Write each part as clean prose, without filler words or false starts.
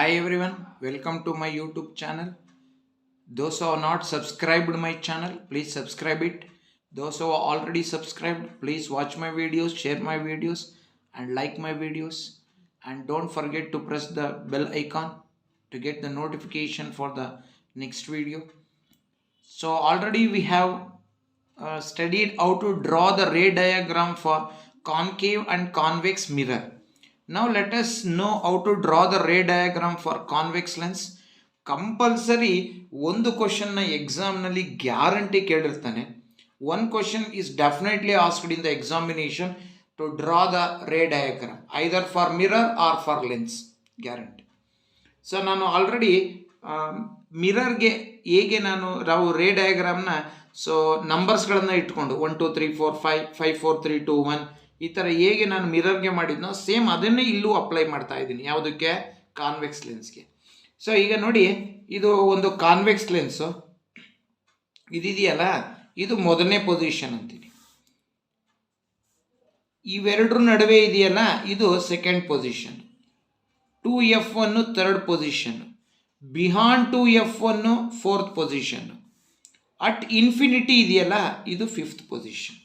Hi everyone, welcome to my YouTube channel. Those who are not subscribed my channel, please subscribe it. Those who are already subscribed, please watch my videos, share my videos and like my videos. And don't forget to press the bell icon to get the notification for the next video. So already we have studied how to draw the ray diagram for concave and convex mirror. Now let us know how to draw the ray diagram for convex lens. Compulsory ಒಂದು ಕ್ವಶನ್ನ ಎಕ್ಸಾಮ್ನಲ್ಲಿ guarantee ಕೇಳಿರ್ತಾನೆ. One question is definitely asked in the examination to draw the ray diagram either for mirror or for lens, guarantee. So ನಾನು already ಮಿರರ್ಗೆ ಹೇಗೆ ನಾವು ರೇ ಡಯಾಗ್ರಾಮ್ನ so ನಂಬರ್ಸ್ಗಳನ್ನು ಇಟ್ಕೊಂಡು 1 2 3 4 5 5 4 3 2 1 ಈ ಥರ ಹೇಗೆ ನಾನು ಮಿರರ್ಗೆ ಮಾಡಿದ್ನೋ ಸೇಮ್ ಅದನ್ನೇ ಇಲ್ಲೂ ಅಪ್ಲೈ ಮಾಡ್ತಾ ಇದ್ದೀನಿ. ಯಾವುದಕ್ಕೆ? ಕಾನ್ವೆಕ್ಸ್ ಲೆನ್ಸ್ಗೆ. ಸೊ ಈಗ ನೋಡಿ, ಇದು ಒಂದು ಕಾನ್ವೆಕ್ಸ್ ಲೆನ್ಸು ಇದಿದೆಯಲ್ಲ, ಇದು ಮೊದಲನೇ ಪೊಸಿಷನ್ ಅಂತೀನಿ. ಇವೆರಡರ ನಡುವೆ ಇದೆಯಲ್ಲ, ಇದು second position. 2F1 third position, beyond 2F1 fourth position, at infinity ಇದೆಯಲ್ಲ, ಇದು ಫಿಫ್ತ್ ಪೊಸಿಷನ್.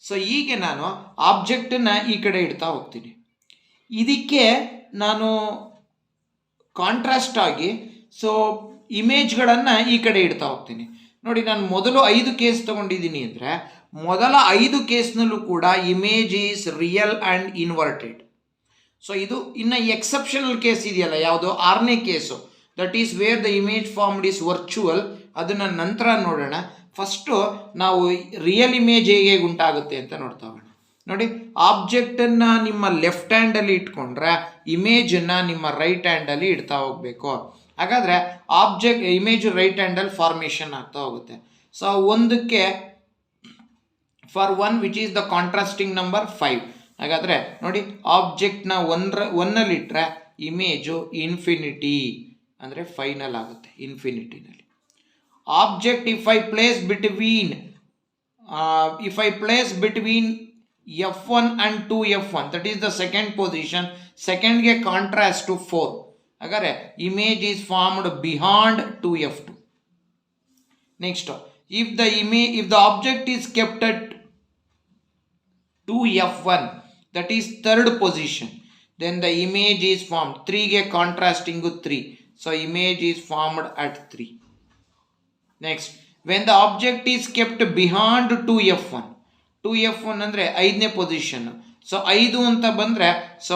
ಸೊ ಹೀಗೆ ನಾನು ಆಬ್ಜೆಕ್ಟನ್ನು ಈ ಕಡೆ ಇಡ್ತಾ ಹೋಗ್ತೀನಿ. ಇದಕ್ಕೆ ನಾನು ಕಾಂಟ್ರಾಸ್ಟ್ ಆಗಿ ಸೊ ಇಮೇಜ್ಗಳನ್ನು ಈ ಕಡೆ ಇಡ್ತಾ ಹೋಗ್ತೀನಿ. ನೋಡಿ, ನಾನು ಮೊದಲು 5 ಕೇಸ್ ತೊಗೊಂಡಿದ್ದೀನಿ ಅಂದರೆ ಮೊದಲ 5 ಕೇಸ್ನಲ್ಲೂ ಕೂಡ image is real and inverted. So ಇದು ಇನ್ನು ಎಕ್ಸೆಪ್ಷನಲ್ ಕೇಸ್ ಇದೆಯಲ್ಲ, ಯಾವುದು 6ನೇ case, that is where the image formed is virtual. ಅದನ್ನು ನಂತರ ನೋಡೋಣ. ಫಸ್ಟು ನಾವು ರಿಯಲ್ ಇಮೇಜ್ ಹೇಗೆ ಉಂಟಾಗುತ್ತೆ ಅಂತ ನೋಡ್ತಾ ಹೋಗೋಣ. ನೋಡಿ, ಆಬ್ಜೆಕ್ಟನ್ನು ನಿಮ್ಮ ಲೆಫ್ಟ್ ಹ್ಯಾಂಡಲ್ಲಿ ಇಟ್ಕೊಂಡ್ರೆ ಇಮೇಜನ್ನು ನಿಮ್ಮ ರೈಟ್ ಹ್ಯಾಂಡಲ್ಲಿ ಇಡ್ತಾ ಹೋಗಬೇಕು. ಹಾಗಾದರೆ ಇಮೇಜ್ ರೈಟ್ ಹ್ಯಾಂಡಲ್ಲಿ ಫಾರ್ಮೇಷನ್ ಆಗ್ತಾ ಹೋಗುತ್ತೆ. ಸೊ ಒಂದಕ್ಕೆ for 1 which is the contrasting number 5. ಹಾಗಾದರೆ ನೋಡಿ, ಆಬ್ಜೆಕ್ಟ್ನ ಒನ್ನಲ್ಲಿಟ್ಟರೆ ಇಮೇಜು ಇನ್ಫಿನಿಟಿ ಅಂದರೆ ಫೈನಲ್ ಆಗುತ್ತೆ, ಇನ್ಫಿನಿಟಿನಲ್ಲಿ. Object if I place between F1 and 2F1, that is the second position. Second ಗೆ ಕಾಂಟ್ರಾಸ್ಟ್ ಟು 4. ಹಾಗಾದರೆ image is formed beyond 2F2. Next, if the object is kept at 2F1, that is third position, then the image is formed 3 ಗೆ contrasting 3, so image is formed at 3. Next, when the object is kept behind 2F1 ಅಂದರೆ 5ನೇ position. So 5 ಅಂತ ಬಂದರೆ so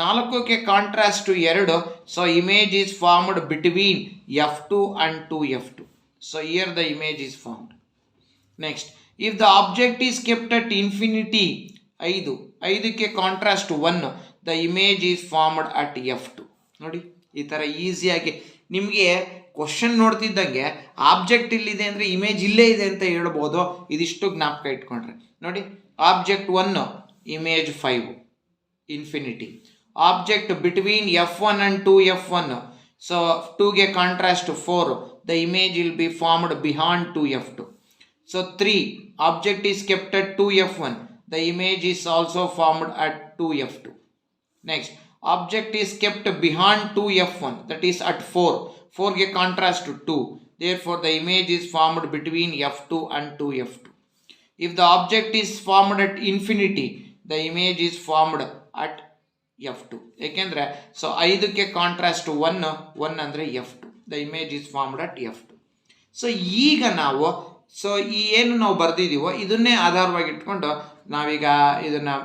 4ಕ್ಕೆ contrast 2, so image is formed between F2 and 2F2. So here the image is formed. Next, if the object is kept at infinity 5ಕ್ಕೆ contrast 1, the image is formed at F2. ನೋಡಿ, ಈ ಥರ ಈಸಿಯಾಗಿ ನಿಮಗೆ question ನೋಡ್ತಿದ್ದಂಗೆ object ಇಲ್ಲಿದೆ ಅಂದರೆ image ಇಲ್ಲೇ ಇದೆ ಅಂತ ಹೇಳ್ಬೋದು. ಇದಿಷ್ಟು ಜ್ಞಾಪಕ ಇಟ್ಕೊಂಡ್ರೆ ನೋಡಿ, object 1 image 5 infinity. Object between F1 and 2F1, so 2ಗೆ contrast 4, the image will be formed beyond 2F2. So 3, object is kept at 2F1, the image is also formed at 2F2. Next, object is kept behind 2F1, that is at 4 ಗೆ contrast 2, therefore the image is formed between F2 and 2F2. if the object is formed at infinity, the image is formed at F2. ಏಕೆಂದರೆ so 5ಕ್ಕೆ contrast 1 ಅಂದರೆ F2, the image is formed at F2. So ಈಗ ನಾವು ಈ ಏನು ನಾವು ಬರೆದಿದ್ದೀವೋ ಇದನ್ನೇ ಆಧಾರವಾಗಿ ಇಟ್ಕೊಂಡು ನಾವೀಗ ಇದನ್ನು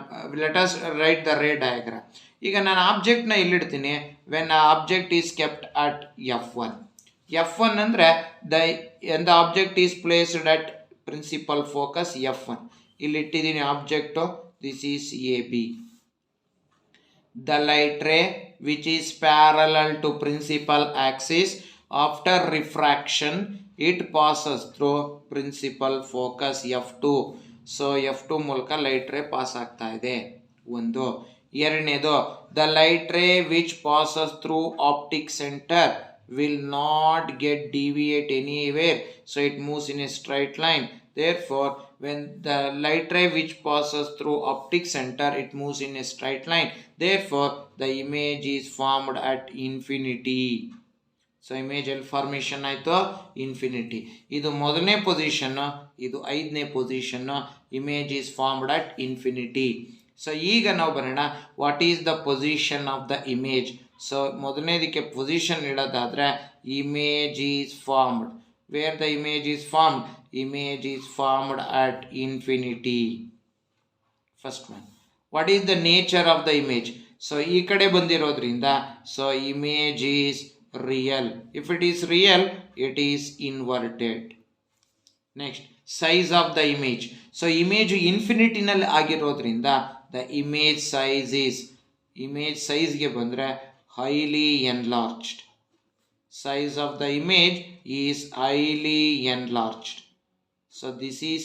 let us write the ray diagram. ಈಗ ನಾನು ಆಬ್ಜೆಕ್ಟ್ನ ಇಲ್ಲಿಡ್ತೀನಿ. When object is kept at F1 ಅಂದರೆ the object is placed at principal focus F1. ಇಲ್ಲಿಟ್ಟಿದ್ದೀನಿ object. This is AB. The light ray which is parallel to principal axis after refraction it passes through principal focus F2. So F2 ಮೂಲಕ light ray pass ಆಗ್ತಾ ಇದೆ. ಒಂದು. ಎರಡನೇದು, the light ray which passes through optic centre will not get deviate anywhere, so it moves in a straight line. Therefore when the light ray which passes through optic center, it moves in a straight line, therefore the image is formed at infinity. So image ಎಲ್ಲಿ formation ಆಯಿತು? Infinity. ಇದು ಮೊದಲನೇ position, ಇದು 5ನೇ position. Image is formed at infinity. So ಈಗ ನಾವು ಬರೋಣ, what is the position of the image. So ಮೊದಲನೇದಕ್ಕೆ ಪೊಸಿಷನ್ ಇಡೋದಾದರೆ, image is formed. Where the image is formed? Image is formed at infinity. First one. What is the nature of the image? So ಈ ಕಡೆ ಬಂದಿರೋದ್ರಿಂದ, so image is real. If it is real, it is inverted. Next, size of the image. So image infinity ನಲ್ಲಿ ಆಗಿರೋದ್ರಿಂದ the image size ಗೆ ಬಂದ್ರೆ highly enlarged. Size of the image is highly enlarged. So this is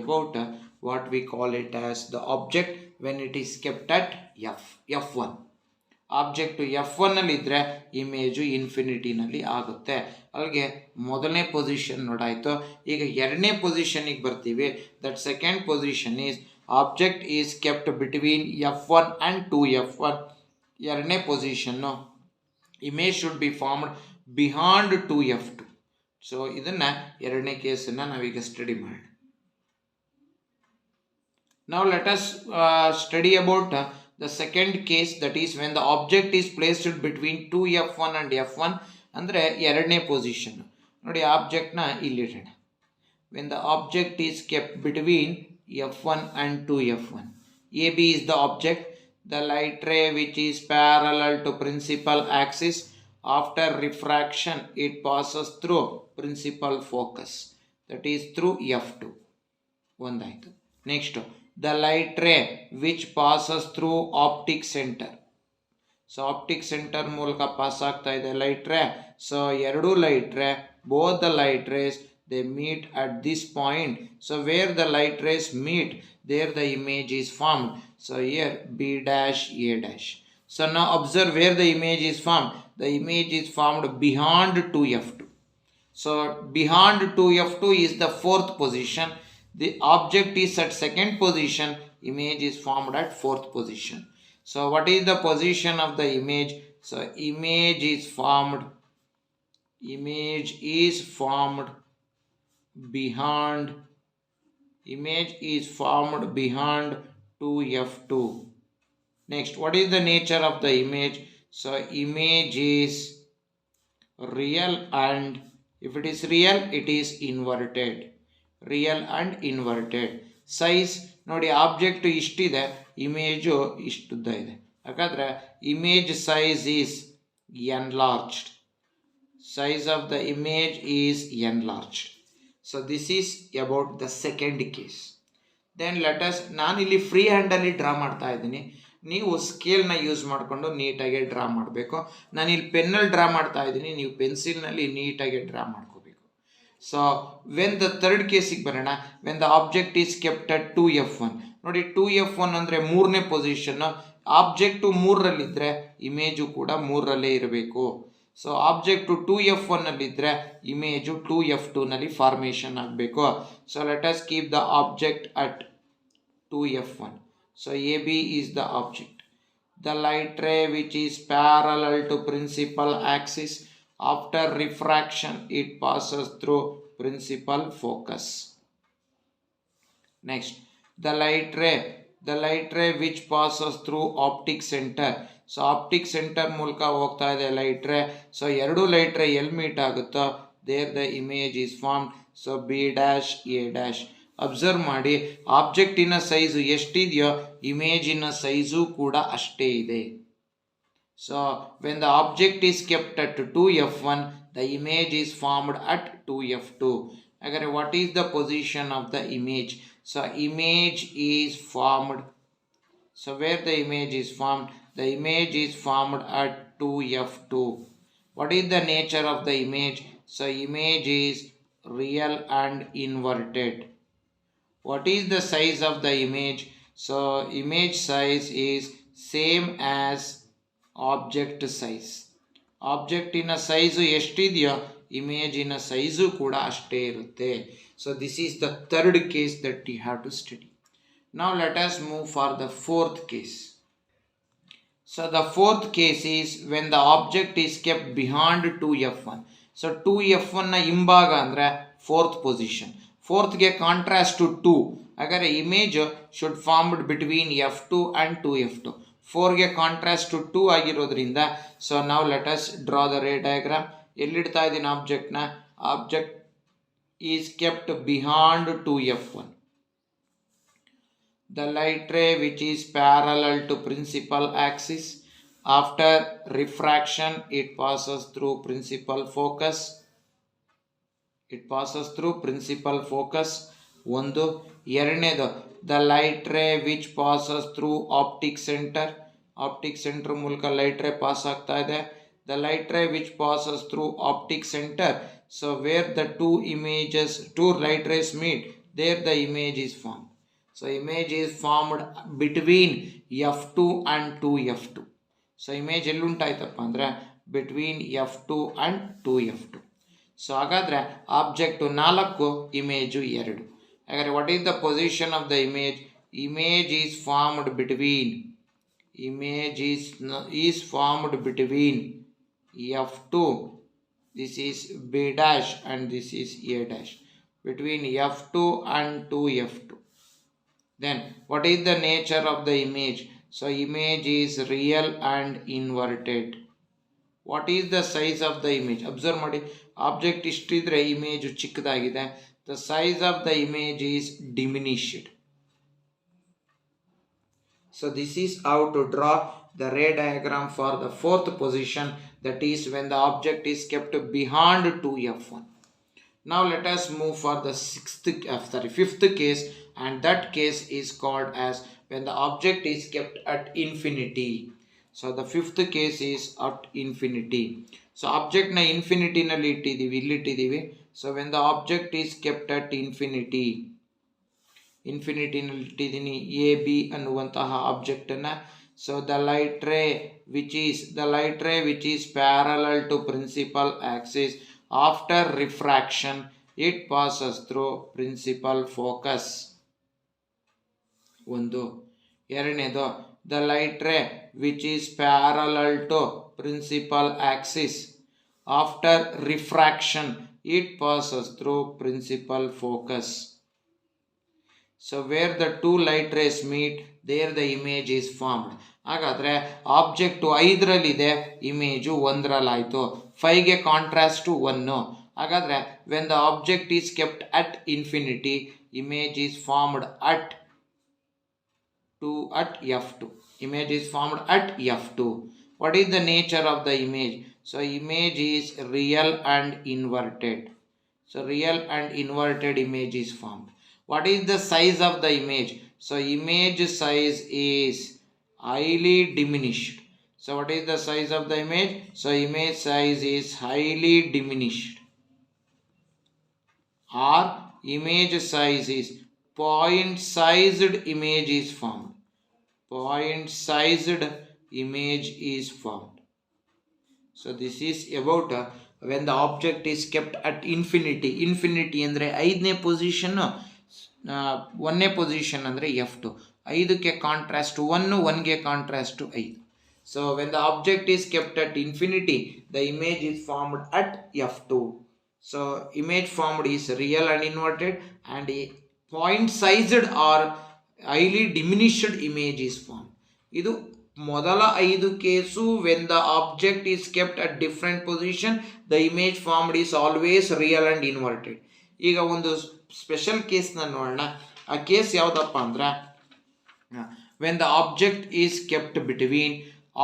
about what we call it as the object when it is kept at f1. Object F1 ನಲ್ಲಿ ಇದ್ದರೆ image ಇನ್ಫಿನಿಟಿನಲ್ಲಿ ಆಗುತ್ತೆ. ಅಲ್ಲಿಗೆ ಮೊದಲನೇ position ನೋಡಾಯಿತು. ಈಗ ಎರಡನೇ ಪೊಸಿಷನಿಗೆ ಬರ್ತೀವಿ. That second position is object is kept between F1 and 2F1. ಎರಡನೇ position image should be formed beyond 2F2. So ಇದನ್ನು ಎರಡನೇ ಕೇಸನ್ನು ನಾವೀಗ ಸ್ಟಡಿ ಮಾಡೋಣ. Now let us study about the second case, that is when the object is placed between 2F1 and F1. ಅಂದರೆ ಎರಡನೇ position ನೋಡಿ, ಆಬ್ಜೆಕ್ಟ್ನ ಇಲ್ಲಿಡೋಣ. when the object is kept between F1 and 2F1. AB is the object. The light ray which is parallel to principal axis, after refraction it passes through principal focus, that is through F2. ಒಂದಾಯಿತು. Next, the light ray which passes through optic center. So optic centre ಮೂಲಕ pass ಆಗ್ತಾ ಇದೆ light ray. So ಎರಡು light ray, both the light rays they meet at this point. So where the light rays meet, there the image is formed. So here B dash A dash. So now observe where the image is formed. The image is formed beyond 2F2. So beyond 2F2 is the fourth position. The object is at second position, image is formed at fourth position. So what is the position of the image? So image is formed behind 2F2. Next, what is the nature of the image? So image is real, and if it is real, it is inverted. Real and inverted. Size ನೋಡಿ, object ಇಷ್ಟಿದೆ, image ಇಷ್ಟುದ್ದ ಇದೆ. ಯಾಕಂದರೆ image size is enlarged. Size of the image is enlarged. So this is about the second case. Then let's, ನಾನಿಲ್ಲಿ free ಹ್ಯಾಂಡಲ್ಲಿ draw ಮಾಡ್ತಾ ಇದ್ದೀನಿ. ನೀವು ಸ್ಕೇಲ್ನ ಯೂಸ್ ಮಾಡಿಕೊಂಡು ನೀಟಾಗಿ ಡ್ರಾ ಮಾಡಬೇಕು. ನಾನಿಲ್ಲಿ ಪೆನ್ನಲ್ಲಿ ಡ್ರಾ ಮಾಡ್ತಾ ಇದ್ದೀನಿ, ನೀವು ಪೆನ್ಸಿಲ್ನಲ್ಲಿ ನೀಟಾಗಿ ಡ್ರಾ ಮಾಡ್ಕೋಬೇಕು. ಸೊ ವೆನ್ ದ ಥರ್ಡ್ ಕೇಸಿಗೆ ಬರೋಣ. When the object is kept at 2F1. ನೋಡಿ, 2F1 ಅಂದರೆ ಮೂರನೇ ಪೊಸಿಷನ್ನು. ಆಬ್ಜೆಕ್ಟು 3ರಲ್ಲಿದ್ದರೆ ಇಮೇಜು ಕೂಡ 3ರಲ್ಲೇ ಇರಬೇಕು. ಸೊ ಆಬ್ಜೆಕ್ಟು 2F1ನಲ್ಲಿದ್ದರೆ ಇಮೇಜು 2F2ನಲ್ಲಿ ಫಾರ್ಮೇಷನ್ ಆಗಬೇಕು. So let us keep the object at 2F1. So AB is the object. The light ray which is parallel to principal axis, after refraction it passes through principal focus. Next, the light ray which passes through optic center. So optic center ಮೂಲಕ ಹೋಗ್ತಾ ಇದೆ light ray. So ಎರಡು light ರೇ ಎಲ್ಲಿ meet ಆಗುತ್ತೋ, there the image is formed. So B dash A dash. Observe ಮಾಡಿ, ಆಬ್ಜೆಕ್ಟಿನ size ಎಷ್ಟಿದೆಯೋ ಇಮೇಜಿನ ಸೈಜು ಕೂಡ ಅಷ್ಟೇ ಇದೆ. So when the object is kept at 2F1, the image is formed at 2F2. Again, what is the position of the image? So image is formed. So where the image is formed? The image is formed at 2F2. What is the nature of the image? So image is real and inverted. What is the size of the image? So image size is same as object size. ಆಬ್ಜೆಕ್ಟಿನ size ಎಷ್ಟಿದೆಯೋ ಇಮೇಜಿನ size ಕೂಡ ಅಷ್ಟೇ ಇರುತ್ತೆ. So this is the third case that you have to study. Now let us move for the fourth case. So the fourth case is when the object is kept behind 2f1. So 2f1 na ಹಿಂಭಾಗ ಅಂದ್ರೆ fourth position. Fourth ಗೆ contrast to 2. ಹಾಗಾದ್ರೆ image should formed between f2 and 2f2. 4 ಗೆ contrast to 2 ಆಗಿರೋದ್ರಿಂದ so now let us draw the ray diagram. ಎಲ್ಲಿಡ್ತಾ ಇದೀನಿ object ನ? Object is kept behind 2f1. The light ray which is parallel to principal axis, after refraction it passes through principal focus. ಒಂದು. ಎರಡನೇದು the light ray which passes through optic center ಮೂಲಕ light ray pass ಆಗ್ತಾ ಇದೆ. The light ray which passes through optic center, so where the two light rays meet, there the image is formed. So image is formed between f2 and 2f2. So image ಎಲ್ಲಿ ಉಂಟಾಯ್ತಪ್ಪ ಅಂದ್ರೆ between f2 and 2f2. So ಹಾಗಾದ್ರೆ object 4, image 2. ಹಾಗಾದ್ರೆ what is the position of the image? Image is formed between f2, this is b dash and this is a dash, between f2 and 2f2. Then what is the nature of the image? So image is real and inverted. What is the size of the image? Observe ಮಾಡಿ, object ಇಷ್ಟಿದ್ರೆ image ಚಿಕ್ಕದಾಗಿದೆ. The size of the image is diminished. So this is how to draw the ray diagram for the fourth position, that is when the object is kept behind 2f1. Now let us move for the fifth case, and that case is called as when the object is kept at infinity. So the fifth case is at infinity. So object na infinity nalli ittidivi. So when the object is kept at infinity nalli ittidini ab ಅನ್ನುವಂತಹ object ಅನ್ನ. So the light ray which is parallel to principal axis, after refraction it passes through principal focus. ಒಂದು. ಎರಡನೇದು the light ray which is parallel to principal axis, after refraction it passes through principal focus. So where the two light rays meet, there the image is formed. ಹಾಗಾದ್ರೆ object 5ರಲ್ಲಿದೆ, image 1ರಲ್ಲಾಯಿತು. 5ಗೆ contrast 1. ಹಾಗಾದ್ರೆ when the object is kept at infinity, image is formed at f2. Image is formed at f2. What is the nature of the image? So image is real and inverted. So real and inverted image is formed. What is the size of the image? So image size is highly diminished. So what is the size of the image? So image size is highly diminished, or image size is point sized image is formed. Point sized image is formed. So this is about when the object is kept at infinity. Infinity ಅಂದ್ರೆ 5ನೇ position, 1ನೇ position ಅಂದರೆ f2. 5ಕ್ಕೆ contrast 1, 1ಗೆ contrast 5. So when the object is kept at infinity, the image is formed at f2. So image formed is real and inverted, and a point sized or highly diminished image is formed. ಇದು ಮೊದಲ 5 case. when the object is kept at different position, the image formed is always real and inverted. ಈಗ ಒಂದು special ಕೇಸ್ನ ನೋಡೋಣ. ಆ case ಯಾವುದಪ್ಪ ಅಂದ್ರೆ when the object is kept between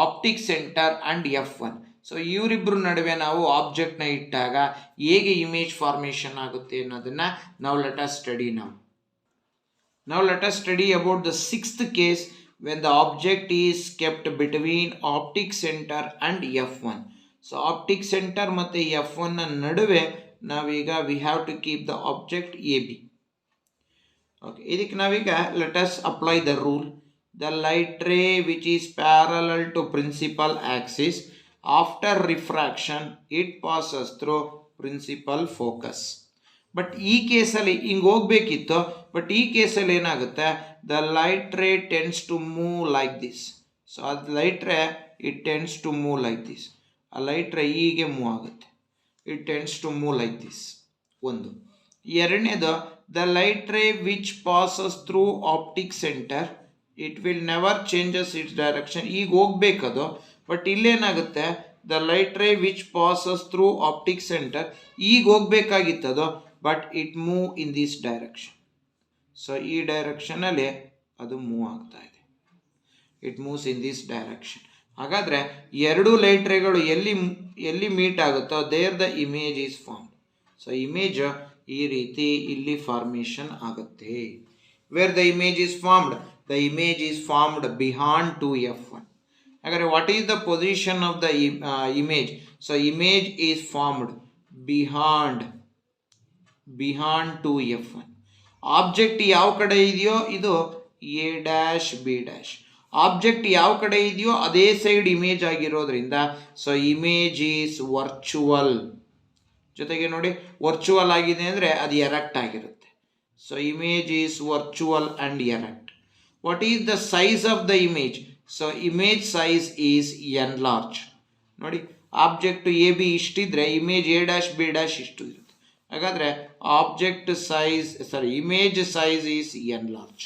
optic center and f1. So ಇವರಿಬ್ಬರು ನಡುವೆ ನಾವು ಆಬ್ಜೆಕ್ಟ್ನ ಇಟ್ಟಾಗ ಹೇಗೆ ಇಮೇಜ್ ಫಾರ್ಮೇಷನ್ ಆಗುತ್ತೆ ಅನ್ನೋದನ್ನ ನಾವು let us study now. Now let us study about the sixth case, when the object is kept between optic center and f1. So optic center ಮತ್ತೆ f1 ನ ನಡುವೆ ನಾವೀಗ we have to keep the object ab. Okay, ಇದಕ್ಕೆ ನಾವೀಗ let us apply the rule. The light ray which is parallel to principal axis, after refraction it passes through principal focus. But ಈ ಕೇಸಲ್ಲಿ ಹಿಂಗೆ ಹೋಗ್ಬೇಕಿತ್ತು, but ಈ ಕೇಸಲ್ಲಿ ಏನಾಗುತ್ತೆ, the light ray tends to move like this. So ಅದು light ray it tends to move like this. ಆ light ray ಹೀಗೆ ಮೂವ್ ಆಗುತ್ತೆ, it tends to move like this. ಒಂದು. ಎರಡನೇದು, the light ray which passes through optic centre it will never changes its direction. ಈಗ ಹೋಗ್ಬೇಕದು, but ಇಲ್ಲೇನಾಗುತ್ತೆ, the light ray which passes through optic centre, ಈಗ ಹೋಗ್ಬೇಕಾಗಿತ್ತದು, but it move in this direction. So ಈ ಡೈರೆಕ್ಷನಲ್ಲಿ ಅದು ಮೂವ್ ಆಗ್ತಾ ಇದೆ, it moves in this direction. ಹಾಗಾದರೆ ಎರಡು ಲೈಟ್ ರೇಗಳು ಎಲ್ಲಿ ಮೀಟ್ ಆಗುತ್ತೋ there the image is form. So image ಈ ರೀತಿ ಇಲ್ಲಿ ಫಾರ್ಮೇಷನ್ ಆಗುತ್ತೆ. Where the image is formed, the image is formed beyond 2f1. ಹಾಗಾದರೆ what is the position of the image? So image is formed beyond 2f1. Object ಯಾವ ಕಡೆ ಇದೆಯೋ ಇದು a dash b dash. Object ಯಾವ ಕಡೆ ಇದೆಯೋ ಅದೇ ಸೈಡ್ ಇಮೇಜ್ ಆಗಿರೋದ್ರಿಂದ ಸೊ ಇಮೇಜ್ ಈಸ್ ವರ್ಚುವಲ್. ಜೊತೆಗೆ ನೋಡಿ, ವರ್ಚುವಲ್ ಆಗಿದೆ ಅಂದರೆ ಅದು ಎರೆಕ್ಟ್ ಆಗಿರುತ್ತೆ. So image is virtual and erect. What is the size of the image? So image size is enlarge. ನೋಡಿ, ಆಬ್ಜೆಕ್ಟ್ ಎ ಬಿ ಇಷ್ಟಿದ್ರೆ image A dash B dash ಇಷ್ಟು ಇರುತ್ತೆ. ಹಾಗಾದರೆ image size is enlarge.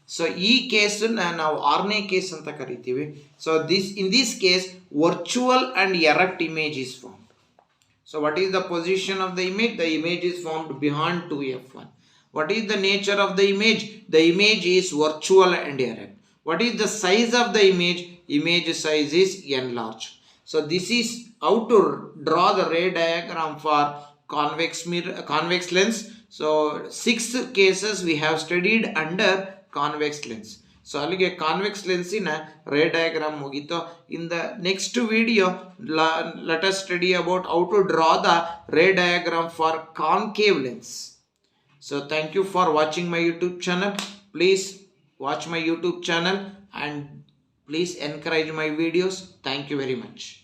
So ಈ ಕೇಸನ್ನು ನಾವು 6ನೇ case ಅಂತ ಕರಿತೀವಿ. So in this case virtual and erect image is formed. So what is the position of the image? The image is formed behind 2f1. What is the nature of the image? The image is virtual and erect. What is the size of the image? Image size is enlarged. So this is how to draw the ray diagram for convex lens. So 6 cases we have studied under convex lens. So ಅಲ್ಲಿಗೆ convex ಲೆನ್ಸಿನ ray diagram ಮುಗೀತು. In the next video let us study about how to draw the ray diagram for concave lens. So thank you for watching my YouTube channel. Please watch my YouTube channel and please encourage my videos. Thank you very much.